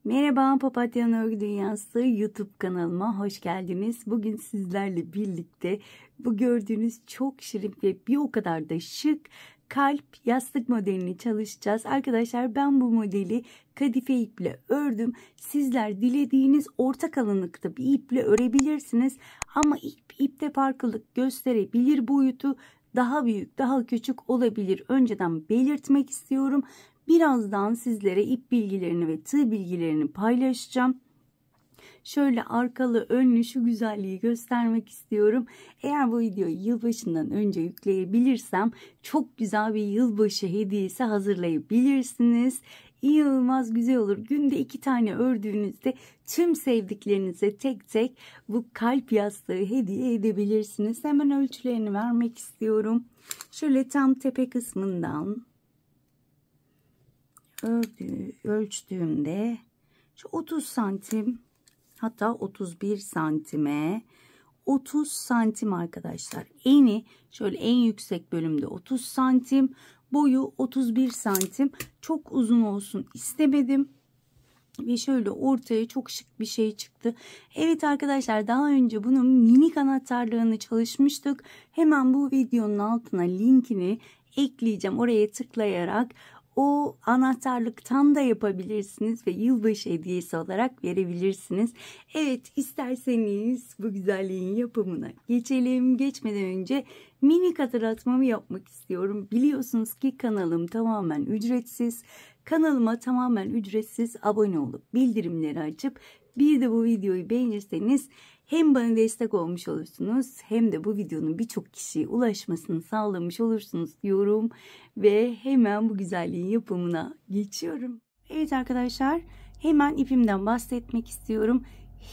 Merhaba, Papatya Örgü Dünyası YouTube kanalıma hoş geldiniz. Bugün sizlerle birlikte bu gördüğünüz çok şirin ve bir o kadar da şık kalp yastık modelini çalışacağız. Arkadaşlar ben bu modeli kadife iple ördüm. Sizler dilediğiniz orta kalınlıkta bir iple örebilirsiniz. Ama ipte farklılık gösterebilir, boyutu daha büyük, daha küçük olabilir. Önceden belirtmek istiyorum. Birazdan sizlere ip bilgilerini ve tığ bilgilerini paylaşacağım. Şöyle arkalı önlü şu güzelliği göstermek istiyorum. Eğer bu videoyu yılbaşından önce yükleyebilirsem çok güzel bir yılbaşı hediyesi hazırlayabilirsiniz. İnanılmaz güzel olur. Günde 2 tane ördüğünüzde tüm sevdiklerinize tek tek bu kalp yastığı hediye edebilirsiniz. Hemen ölçülerini vermek istiyorum. Şöyle tam tepe kısmından ölçtüğümde şu 30 santim, hatta 31 santime 30 santim arkadaşlar. Eni şöyle en yüksek bölümde 30 santim, boyu 31 santim. Çok uzun olsun istemedim ve şöyle ortaya çok şık bir şey çıktı. Evet arkadaşlar, daha önce bunun minik anahtarlığını çalışmıştık. Hemen bu videonun altına linkini ekleyeceğim. Oraya tıklayarak o anahtarlıktan da yapabilirsiniz ve yılbaşı hediyesi olarak verebilirsiniz. Evet, isterseniz bu güzelliğin yapımına geçelim. Geçmeden önce minik hatırlatmamı yapmak istiyorum. Biliyorsunuz ki kanalım tamamen ücretsiz. Kanalıma tamamen ücretsiz abone olup bildirimleri açıp bir de bu videoyu beğenirseniz hem bana destek olmuş olursunuz hem de bu videonun birçok kişiye ulaşmasını sağlamış olursunuz diyorum ve hemen bu güzelliğin yapımına geçiyorum. Evet arkadaşlar, hemen ipimden bahsetmek istiyorum.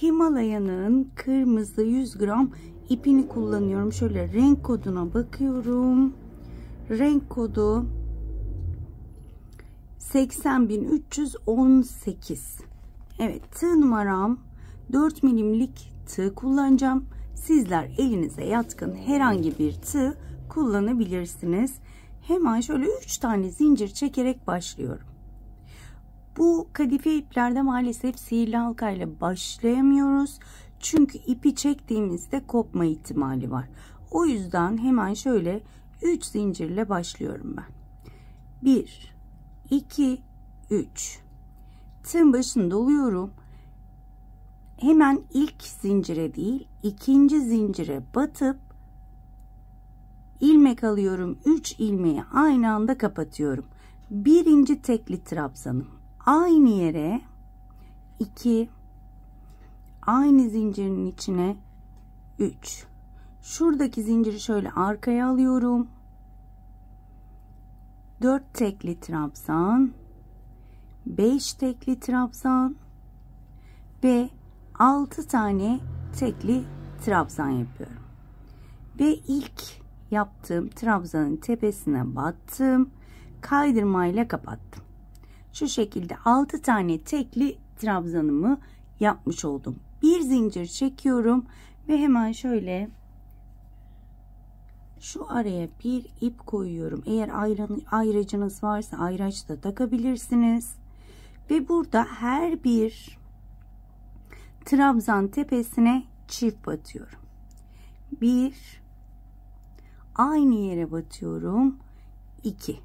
Himalaya'nın kırmızı 100 gram ipini kullanıyorum. Şöyle renk koduna bakıyorum. Renk kodu 80318. Evet, tığ numaram 4 milimlik tığ kullanacağım. Sizler elinize yatkın herhangi bir tığ kullanabilirsiniz. Hemen şöyle 3 tane zincir çekerek başlıyorum. Bu kadife iplerde maalesef sihirli halkayla başlayamıyoruz. Çünkü ipi çektiğimizde kopma ihtimali var. O yüzden hemen şöyle 3 zincirle başlıyorum ben. 1, 2, 3. Tığın başını doluyorum. Hemen ilk zincire değil, ikinci zincire batıp ilmek alıyorum. 3 ilmeği aynı anda kapatıyorum. Birinci tekli trabzanım. Aynı yere 2, aynı zincirin içine 3. Şuradaki zinciri şöyle arkaya alıyorum. 4 tekli trabzan, 5 tekli trabzan ve 6 tane tekli trabzan yapıyorum. Ve ilk yaptığım trabzanın tepesine battım. Kaydırmayla kapattım. Şu şekilde 6 tane tekli trabzanımı yapmış oldum. Bir zincir çekiyorum ve hemen şöyle şu araya bir ip koyuyorum. Eğer ayracınız varsa ayraç da takabilirsiniz. Ve burada her bir trabzan tepesine çift batıyorum. 1, aynı yere batıyorum. 2,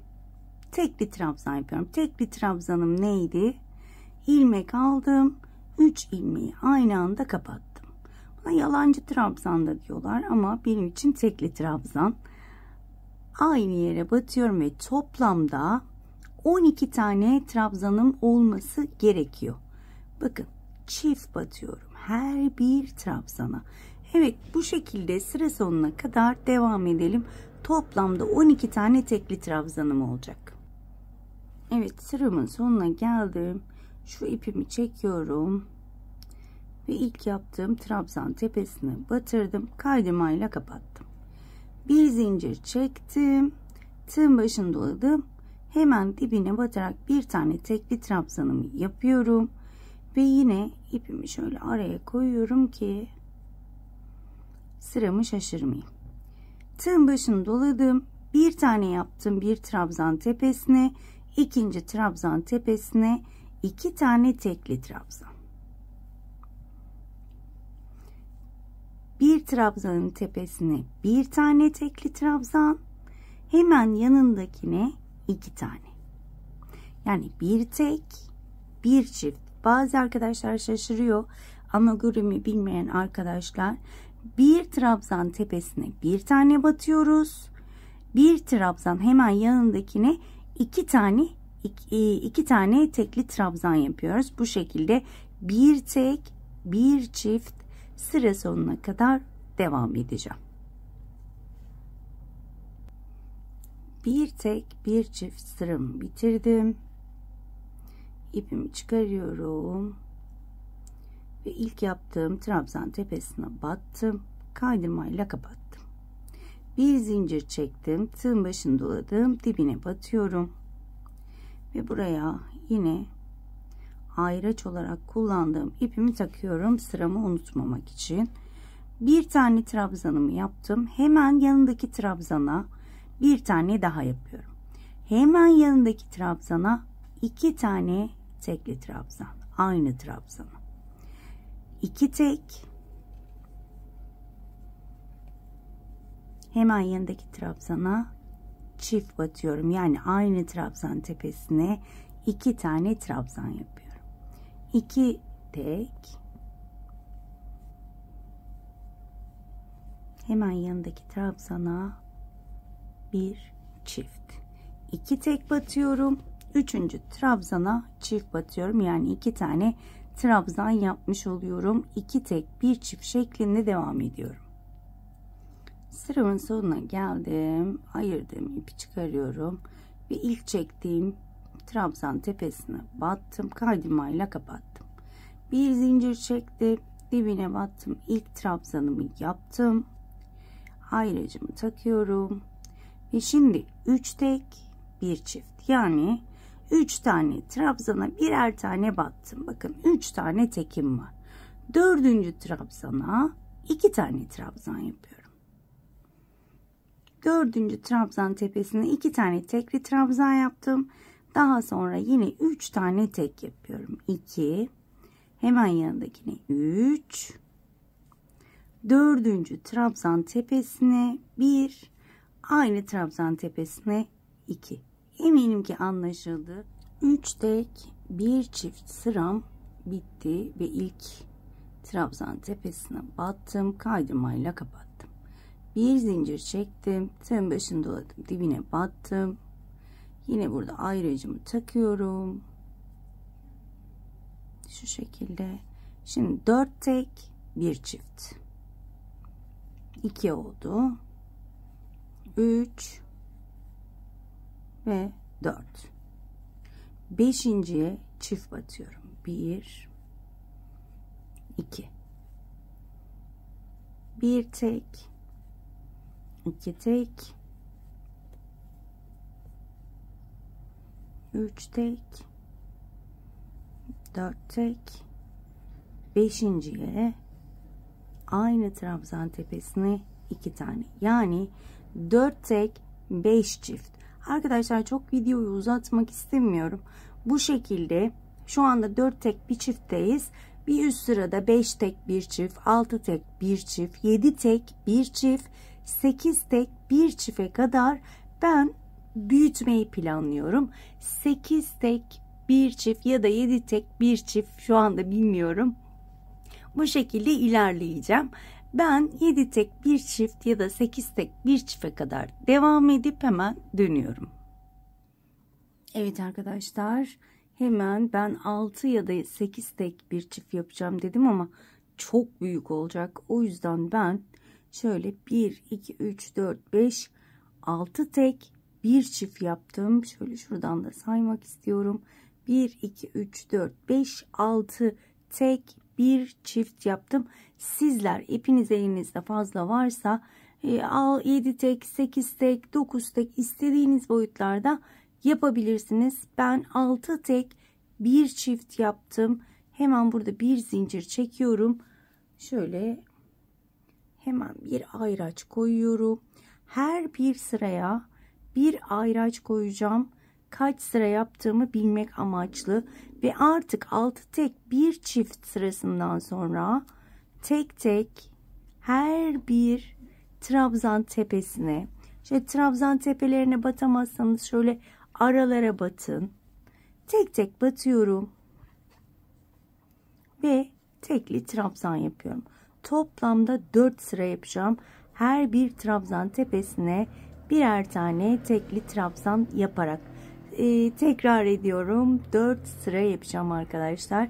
tekli trabzan yapıyorum. Tekli trabzanım neydi? İlmek aldım. 3 ilmeği aynı anda kapattım. Buna yalancı trabzan da diyorlar ama benim için tekli trabzan. Aynı yere batıyorum ve toplamda 12 tane trabzanım olması gerekiyor. Bakın, çift batıyorum her bir trabzana. Evet, bu şekilde sıra sonuna kadar devam edelim. Toplamda 12 tane tekli trabzanım olacak. Evet, sıramın sonuna geldim. Şu ipimi çekiyorum ve ilk yaptığım trabzan tepesine batırdım. Kaydırmayla kapattım. Bir zincir çektim. Tığın başını doladım. Hemen dibine batarak bir tane tekli trabzanımı yapıyorum. Ve yine ipimi şöyle araya koyuyorum ki sıramı şaşırmayayım. Tığın başını doladım. Bir tane yaptım bir trabzan tepesine, ikinci trabzan tepesine 2 tane tekli trabzan. Bir trabzanın tepesine bir tane tekli trabzan, hemen yanındakine 2 tane. Yani bir tek, bir çift. Bazı arkadaşlar şaşırıyor. Amigurumi bilmeyen arkadaşlar, bir trabzan tepesine bir tane batıyoruz. Bir trabzan hemen yanındakine 2 tane iki tane tekli trabzan yapıyoruz. Bu şekilde bir tek, bir çift sıra sonuna kadar devam edeceğim. Bir tek, bir çift sıramı bitirdim. İpimi çıkarıyorum ve ilk yaptığım trabzan tepesine battım, kaydırmayla kapattım. Bir zincir çektim, tığın başını doladım, dibine batıyorum ve buraya yine ayraç olarak kullandığım ipimi takıyorum sıramı unutmamak için. Bir tane trabzanımı yaptım, hemen yanındaki trabzana bir tane daha yapıyorum. Hemen yanındaki trabzana 2 tane tekli trabzan, aynı trabzana 2 tek, hemen yanındaki trabzana çift batıyorum, yani aynı trabzan tepesine 2 tane trabzan yapıyorum. 2 tek, hemen yanındaki trabzana bir çift, 2 tek batıyorum. Üçüncü trabzana çift batıyorum, yani 2 tane trabzan yapmış oluyorum. 2 tek, bir çift şeklinde devam ediyorum. Sıramın sonuna geldim, ayırdığım ipi çıkarıyorum ve ilk çektiğim trabzan tepesine battım, kaydırmayla kapattım. Bir zincir çektim, dibine battım, ilk trabzanımı yaptım, ayracımı takıyorum ve şimdi 3 tek, bir çift, yani 3 tane trabzana birer tane battım. Bakın 3 tane tekim var. 4. trabzana 2 tane trabzan yapıyorum. 4. trabzan tepesine 2 tane tekli trabzan yaptım. Daha sonra yine 3 tane tek yapıyorum. 2, hemen yanındakine 3. 4. trabzan tepesine 1, aynı trabzan tepesine 2. Eminim ki anlaşıldı. 3 tek, bir çift sıram bitti ve ilk trabzan tepesine battım, kaydırmayla kapattım. Bir zincir çektim, tığın başını doladım, dibine battım. Yine burada ayracımı takıyorum. Şu şekilde. Şimdi 4 tek, bir çift. 2 oldu. 3 ve 4. 5.'ye çift batıyorum. 1, 2. Bir tek, 2 tek, 3 tek, 4 tek, 5.'ye aynı trabzan tepesine 2 tane, yani 4 tek, 5 çift. Arkadaşlar çok videoyu uzatmak istemiyorum. Bu şekilde şu anda 4 tek bir çiftteyiz. Bir üst sırada 5 tek bir çift, 6 tek bir çift, 7 tek bir çift, 8 tek bir çifte kadar ben büyütmeyi planlıyorum. 8 tek bir çift ya da 7 tek bir çift, şu anda bilmiyorum. Bu şekilde ilerleyeceğim. Ben 7 tek bir çift ya da 8 tek bir çifte kadar devam edip hemen dönüyorum. Evet arkadaşlar, hemen ben 6 ya da 8 tek bir çift yapacağım dedim ama çok büyük olacak. O yüzden ben şöyle 1, 2, 3, 4, 5, 6 tek bir çift yaptım. Şöyle şuradan da saymak istiyorum. 1, 2, 3, 4, 5, 6 tek bir çift yaptım. Sizler ipiniz elinizde fazla varsa 7 tek, 8 tek, 9 tek istediğiniz boyutlarda yapabilirsiniz. Ben 6 tek bir çift yaptım. Hemen burada bir zincir çekiyorum. Şöyle hemen bir ayraç koyuyorum. Her bir sıraya bir ayraç koyacağım. kaç sıra yaptığımı bilmek amaçlı ve artık 6 tek bir çift sırasından sonra tek tek her bir trabzan tepesine, şöyle trabzan tepelerine batamazsanız şöyle aralara batın. Tek tek batıyorum ve tekli trabzan yapıyorum. Toplamda 4 sıra yapacağım. Her bir trabzan tepesine birer tane tekli trabzan yaparak. Tekrar ediyorum. 4 sıra yapacağım arkadaşlar.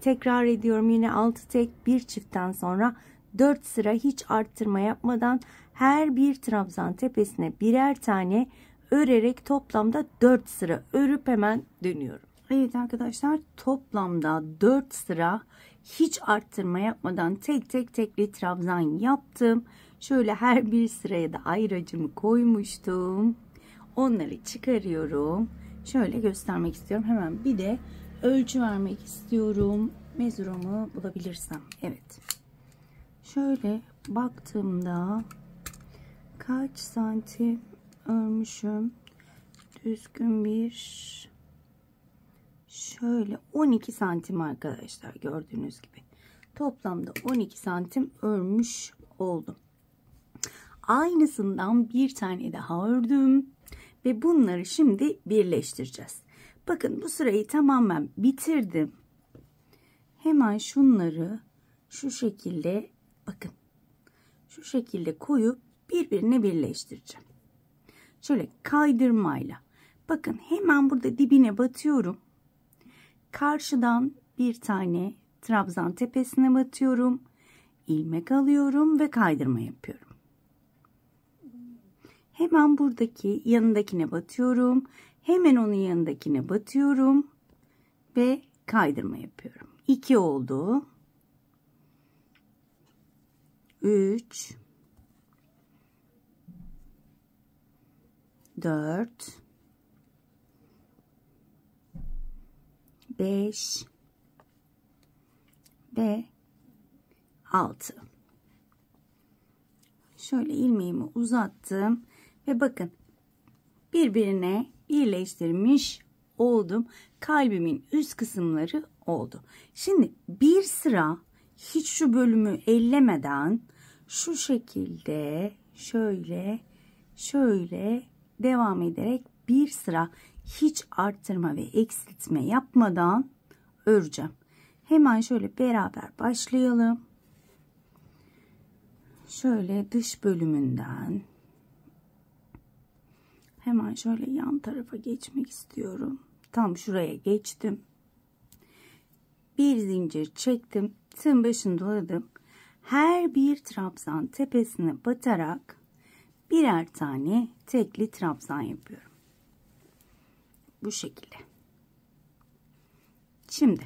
Tekrar ediyorum, yine 6 tek bir çiftten sonra 4 sıra hiç arttırma yapmadan her bir trabzan tepesine birer tane örerek toplamda 4 sıra örüp hemen dönüyorum. Evet arkadaşlar, toplamda 4 sıra hiç arttırma yapmadan tek tek tekli trabzan yaptım. Şöyle her bir sıraya da ayracımı koymuştum. Onları çıkarıyorum. Şöyle göstermek istiyorum. Hemen bir de ölçü vermek istiyorum. Mezurumu bulabilirsem. Evet. Şöyle baktığımda kaç santim örmüşüm? Düzgün bir şöyle 12 santim arkadaşlar, gördüğünüz gibi. Toplamda 12 santim örmüş oldum. Aynısından bir tane daha ördüm ve bunları şimdi birleştireceğiz. Bakın bu sırayı tamamen bitirdim. Hemen şunları şu şekilde, bakın şu şekilde koyup birbirine birleştireceğim. Şöyle kaydırmayla. Bakın hemen burada dibine batıyorum. Karşıdan bir tane trabzan tepesine batıyorum. İlmek alıyorum ve kaydırma yapıyorum. Hemen buradaki yanındakine batıyorum. Hemen onun yanındakine batıyorum ve kaydırma yapıyorum. 2 oldu. 3 4 5 ve 6. Şöyle ilmeğimi uzattım ve bakın birbirine birleştirmiş oldum. Kalbimin üst kısımları oldu. Şimdi bir sıra hiç şu bölümü ellemeden şu şekilde şöyle devam ederek bir sıra hiç arttırma ve eksiltme yapmadan öreceğim. Hemen şöyle beraber başlayalım. Şöyle dış bölümünden hemen şöyle yan tarafa geçmek istiyorum. Tam şuraya geçtim. Bir zincir çektim. Tığın başını doladım. Her bir trabzan tepesine batarak birer tane tekli trabzan yapıyorum. Bu şekilde. Şimdi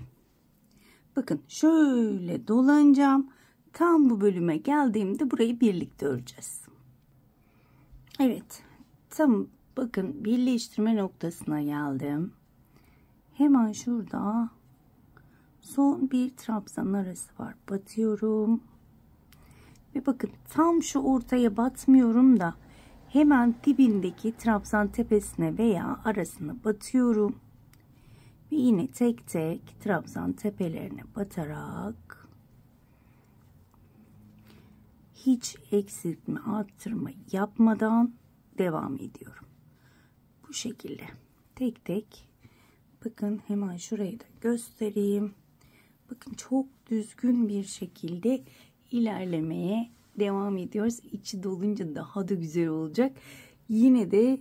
bakın şöyle dolanacağım. Tam bu bölüme geldiğimde burayı birlikte öreceğiz. Evet. Tam bakın birleştirme noktasına geldim. Hemen şurada son bir trabzan arası var. Batıyorum. Ve bakın tam şu ortaya batmıyorum da hemen dibindeki trabzan tepesine veya arasına batıyorum. Ve yine tek tek trabzan tepelerine batarak hiç eksiltme, arttırma yapmadan devam ediyorum. Bu şekilde tek tek. Bakın hemen şurayı da göstereyim. Bakın çok düzgün bir şekilde ilerlemeye devam ediyoruz. İçi dolunca daha da güzel olacak. Yine de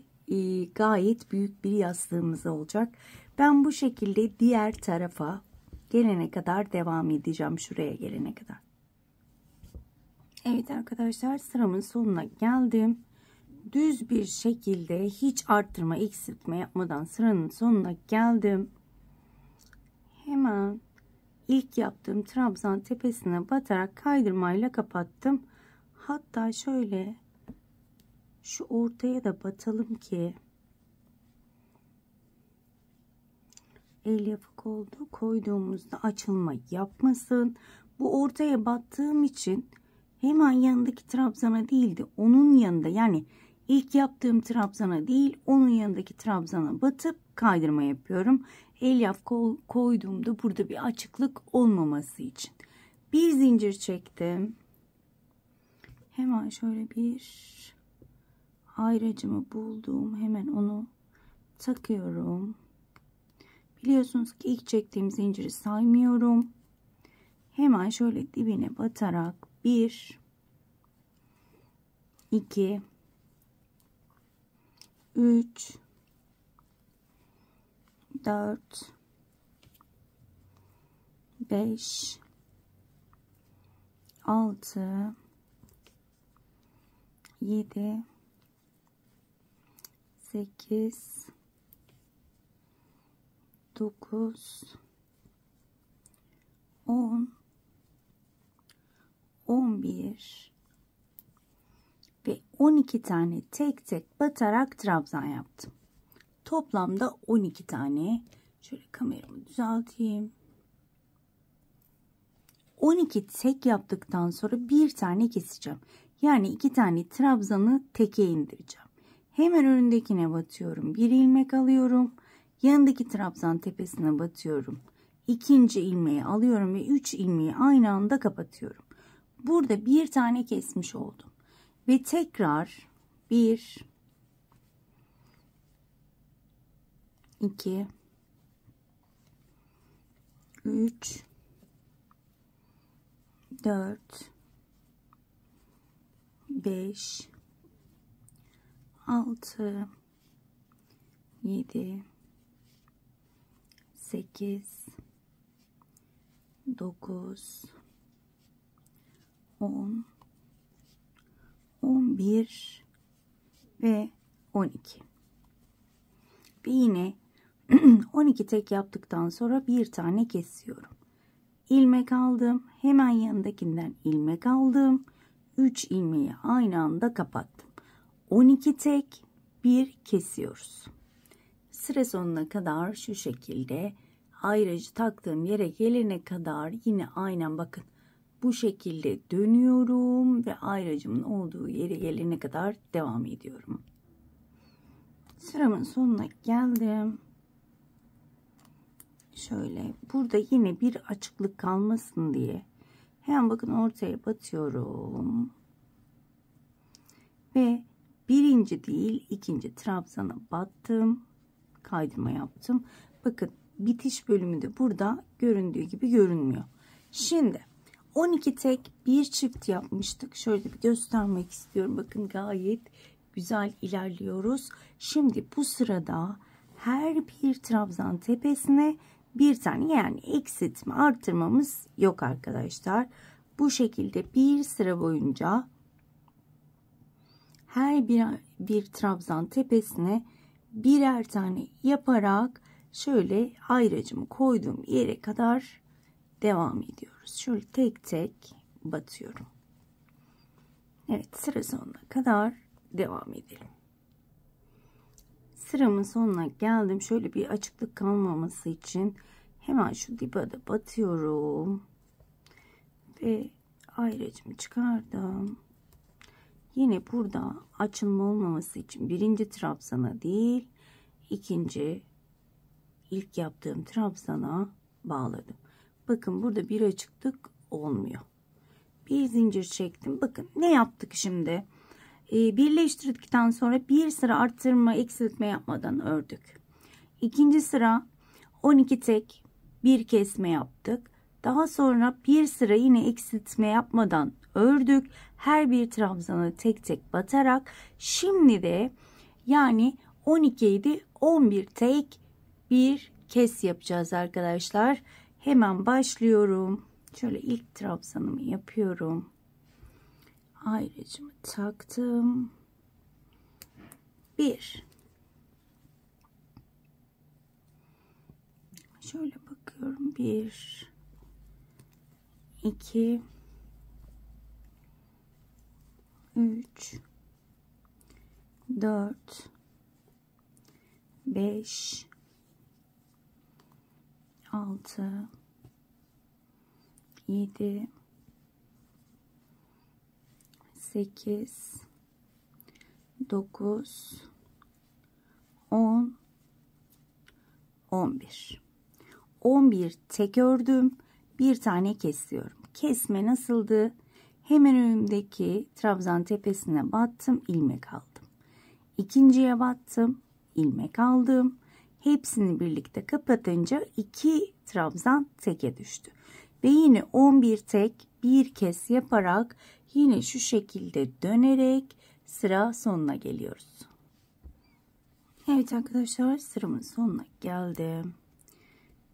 gayet büyük bir yastığımız olacak. Ben bu şekilde diğer tarafa gelene kadar devam edeceğim. Şuraya gelene kadar. Evet arkadaşlar, sıramın sonuna geldim. Düz bir şekilde hiç arttırma eksiltme yapmadan sıranın sonuna geldim. Hemen ilk yaptığım trabzan tepesine batarak kaydırmayla kapattım. Hatta şöyle şu ortaya da batalım ki el yapık oldu. Koyduğumuzda açılma yapmasın. Bu ortaya battığım için hemen yanındaki trabzana değildi, onun yanında, yani İlk yaptığım trabzana değil, onun yanındaki trabzana batıp kaydırma yapıyorum. Elyaf koyduğumda burada bir açıklık olmaması için. Bir zincir çektim. Hemen şöyle bir ayracımı buldum. Hemen onu takıyorum. Biliyorsunuz ki ilk çektiğim zinciri saymıyorum. Hemen şöyle dibine batarak 1 2 3 4 5 6 7 8 9 10 11 ve 12 tane tek tek batarak trabzan yaptım. Toplamda 12 tane. Şöyle kameramı düzelteyim. 12 tek yaptıktan sonra bir tane keseceğim. Yani 2 tane trabzanı teke indireceğim. Hemen önündekine batıyorum. Bir ilmek alıyorum. Yanındaki trabzan tepesine batıyorum. İkinci ilmeği alıyorum ve 3 ilmeği aynı anda kapatıyorum. Burada bir tane kesmiş oldum. Ve tekrar 1 2 3 4 5 6 7 8 9 10 11 ve 12 ve yine 12 tek yaptıktan sonra bir tane kesiyorum. İlmek aldım, hemen yanındakinden ilmek aldım, 3 ilmeği aynı anda kapattım. 12 tek, bir kesiyoruz. Sıra sonuna kadar şu şekilde ayracı taktığım yere gelene kadar yine aynen bakın bu şekilde dönüyorum ve ayracımın olduğu yere gelene kadar devam ediyorum. Sıramın sonuna geldim. Şöyle burada yine bir açıklık kalmasın diye hemen bakın ortaya batıyorum ve birinci değil ikinci trabzana battım, kaydırma yaptım. Bakın bitiş bölümü de burada göründüğü gibi görünmüyor. Şimdi 12 tek bir çift yapmıştık. Şöyle bir göstermek istiyorum. Bakın gayet güzel ilerliyoruz. Şimdi bu sırada her bir trabzan tepesine bir tane, yani eksiltme artırmamız yok arkadaşlar. Bu şekilde bir sıra boyunca her bir trabzan tepesine birer tane yaparak şöyle ayracımı koyduğum yere kadar devam ediyoruz. Şöyle tek tek batıyorum. Evet, sıra sonuna kadar devam edelim. Sıramın sonuna geldim. Şöyle bir açıklık kalmaması için hemen şu dibe de batıyorum ve ayracımı çıkardım. Yine burada açılma olmaması için birinci trabzana değil ilk yaptığım trabzana bağladım. Bakın burada bir açıklık olmuyor. Bir zincir çektim. Bakın ne yaptık şimdi? Birleştirdikten sonra bir sıra arttırma eksiltme yapmadan ördük. İkinci sıra 12 tek bir kesme yaptık. Daha sonra bir sıra yine eksiltme yapmadan ördük. Her bir trabzanı tek tek batarak şimdi de yani 12 idi 11 tek bir kes yapacağız arkadaşlar. Hemen başlıyorum. Şöyle ilk trabzanımı yapıyorum. Ayracımı taktım. 1 şöyle bakıyorum. 1 2 3 4 5 6 7 8 9, 10, 11. 11 tek ördüm. Bir tane kesiyorum. Kesme nasıldı? Hemen önümdeki trabzan tepesine battım, ilmek aldım. İkinciye battım, ilmek aldım. Hepsini birlikte kapatınca 2 trabzan teke düştü. Ve yine 11 tek bir kez yaparak yine şu şekilde dönerek sıra sonuna geliyoruz. Evet arkadaşlar, sıramın sonuna geldim.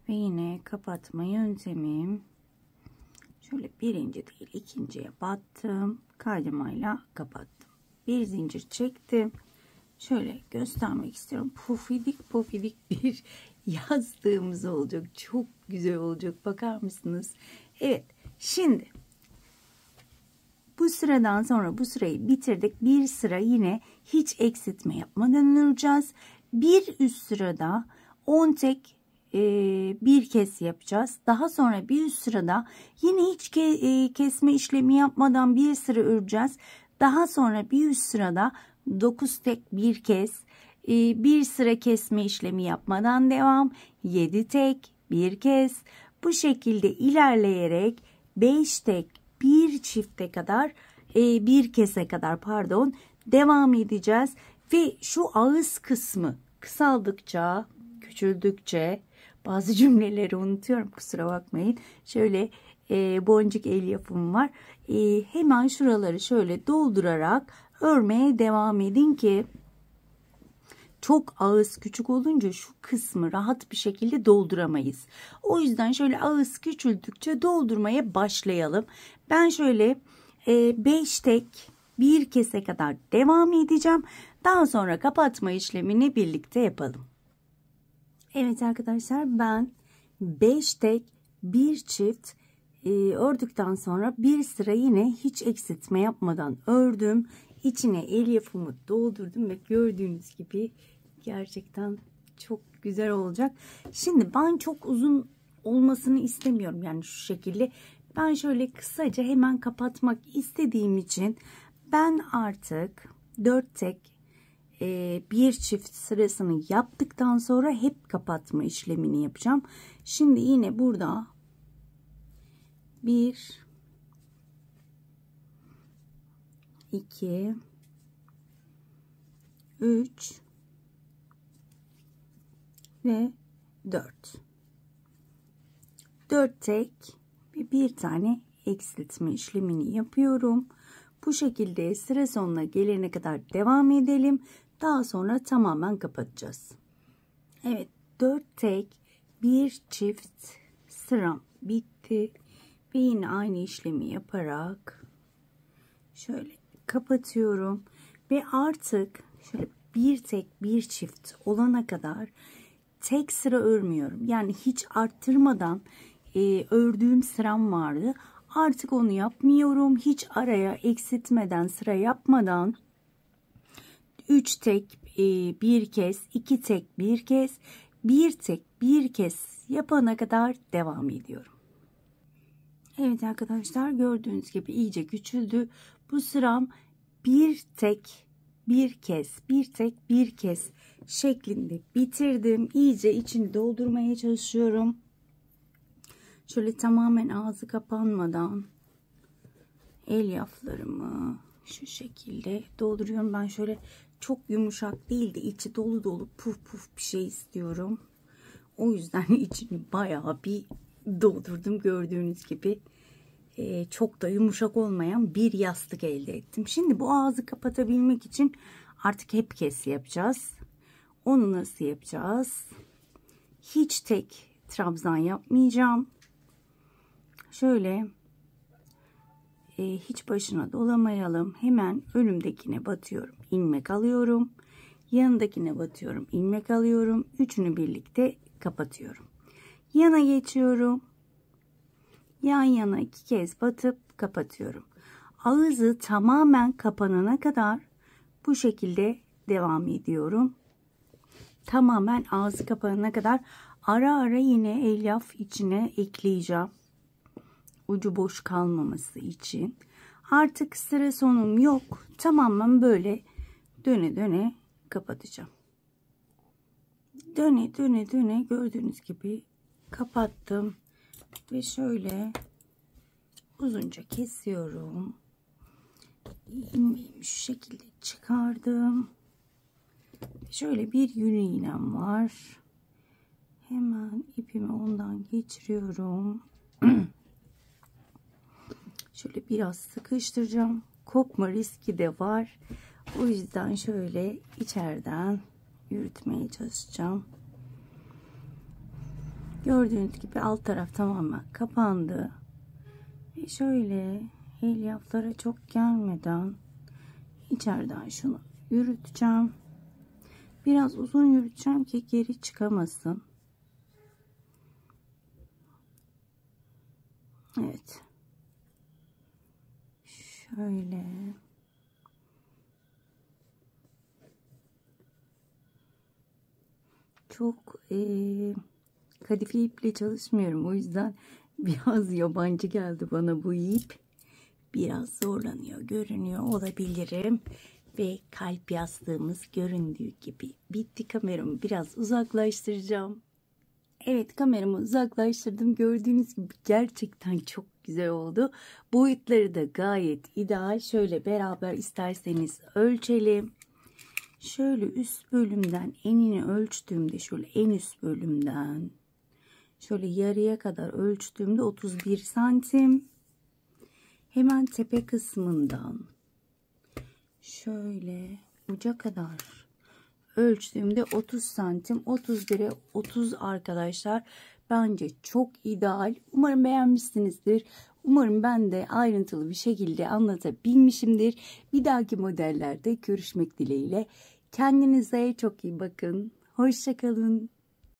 Ve yine kapatma yöntemim. Şöyle birinci değil ikinciye battım. Kaydımayla kapattım. Bir zincir çektim. Şöyle göstermek istiyorum. Pufidik pufidik bir yastığımız olacak. Çok güzel olacak. Bakar mısınız? Evet. Şimdi bu sıradan sonra bu sırayı bitirdik. Bir sıra yine hiç eksiltme yapmadan öreceğiz. Bir üst sırada 10 tek bir kez yapacağız. Daha sonra bir üst sırada yine hiç kesme işlemi yapmadan bir sıra öreceğiz. Daha sonra bir üst sırada 9 tek bir kez bir sıra kesme işlemi yapmadan devam. 7 tek bir kez. Bu şekilde ilerleyerek 5 tek bir çifte kadar bir kese kadar pardon devam edeceğiz. Ve şu ağız kısmı kısaldıkça küçüldükçe bazı cümleleri unutuyorum, kusura bakmayın. Şöyle boncuk el yapımı var. Hemen şuraları şöyle doldurarak örmeye devam edin ki çok ağız küçük olunca şu kısmı rahat bir şekilde dolduramayız. O yüzden şöyle ağız küçüldükçe doldurmaya başlayalım. Ben şöyle 5 tek bir kese kadar devam edeceğim. Daha sonra kapatma işlemini birlikte yapalım. Evet arkadaşlar, ben 5 tek bir çift ördükten sonra bir sıra yine hiç eksiltme yapmadan ördüm. İçine el yapımı doldurdum ve gördüğünüz gibi gerçekten çok güzel olacak. Şimdi ben çok uzun olmasını istemiyorum, yani şu şekilde. Ben şöyle kısaca hemen kapatmak istediğim için ben artık 4 tek bir çift sırasını yaptıktan sonra hep kapatma işlemini yapacağım. Şimdi yine burada 1 2 3 ve 4 tek ve bir tane eksiltme işlemini yapıyorum. Bu şekilde sıra sonuna gelene kadar devam edelim. Daha sonra tamamen kapatacağız. Evet, 4 tek bir çift sıram bitti ve yine aynı işlemi yaparak şöyle kapatıyorum ve artık şöyle bir tek bir çift olana kadar tek sıra örmüyorum. Yani hiç arttırmadan ördüğüm sıram vardı. Artık onu yapmıyorum. Hiç araya eksiltmeden, sıra yapmadan 3 tek bir kez, 2 tek bir kez, bir tek bir kez yapana kadar devam ediyorum. Evet arkadaşlar, gördüğünüz gibi iyice küçüldü. Bu sıram bir tek bir kez, bir tek bir kez şeklinde bitirdim. İyice içini doldurmaya çalışıyorum. Şöyle tamamen ağzı kapanmadan elyaflarımı şu şekilde dolduruyorum. Ben şöyle çok yumuşak değil de içi dolu dolu puf puf bir şey istiyorum. O yüzden içini bayağı bir doldurdum. Gördüğünüz gibi çok da yumuşak olmayan bir yastık elde ettim. Şimdi bu ağzı kapatabilmek için artık hep kes yapacağız. Onu nasıl yapacağız? Hiç tek trabzan yapmayacağım. Şöyle hiç başına dolamayalım. Hemen önümdekine batıyorum, ilmek alıyorum. Yanındakine batıyorum, ilmek alıyorum. Üçünü birlikte kapatıyorum. Yana geçiyorum. Yan yana 2 kez batıp kapatıyorum. Ağzı tamamen kapanana kadar bu şekilde devam ediyorum. Tamamen ağzı kapanana kadar ara ara yine elyaf içine ekleyeceğim. Ucu boş kalmaması için. Artık sıra sonum yok. Tamamen böyle döne döne kapatacağım. Döne döne döne gördüğünüz gibi kapattım ve şöyle uzunca kesiyorum. İlmeğimi şu şekilde çıkardım. Şöyle bir yün iğnem var. Hemen ipimi ondan geçiriyorum. Şöyle biraz sıkıştıracağım. Kopma riski de var. O yüzden şöyle içeriden yürütmeye çalışacağım. Gördüğünüz gibi alt taraf tamamen kapandı. Ve şöyle elyaflara çok gelmeden içeriden şunu yürüteceğim. Biraz uzun yürüteceğim ki geri çıkamasın. Evet. Şöyle. Çok kadife iple çalışmıyorum. O yüzden biraz yabancı geldi bana bu ip. Biraz zorlanıyor, görünüyor olabilirim. Ve kalp yastığımız göründüğü gibi bitti. Kameramı biraz uzaklaştıracağım. Evet, kameramı uzaklaştırdım. Gördüğünüz gibi gerçekten çok güzel oldu. Boyutları da gayet ideal. Şöyle beraber isterseniz ölçelim. Şöyle üst bölümden enini ölçtüğümde, şöyle en üst bölümden şöyle yarıya kadar ölçtüğümde 31 santim. Hemen tepe kısmından şöyle uca kadar ölçtüğümde 30 santim. 31'e 30 arkadaşlar. Bence çok ideal. Umarım beğenmişsinizdir. Umarım ben de ayrıntılı bir şekilde anlatabilmişimdir. Bir dahaki modellerde görüşmek dileğiyle. Kendinize çok iyi bakın. Hoşça kalın.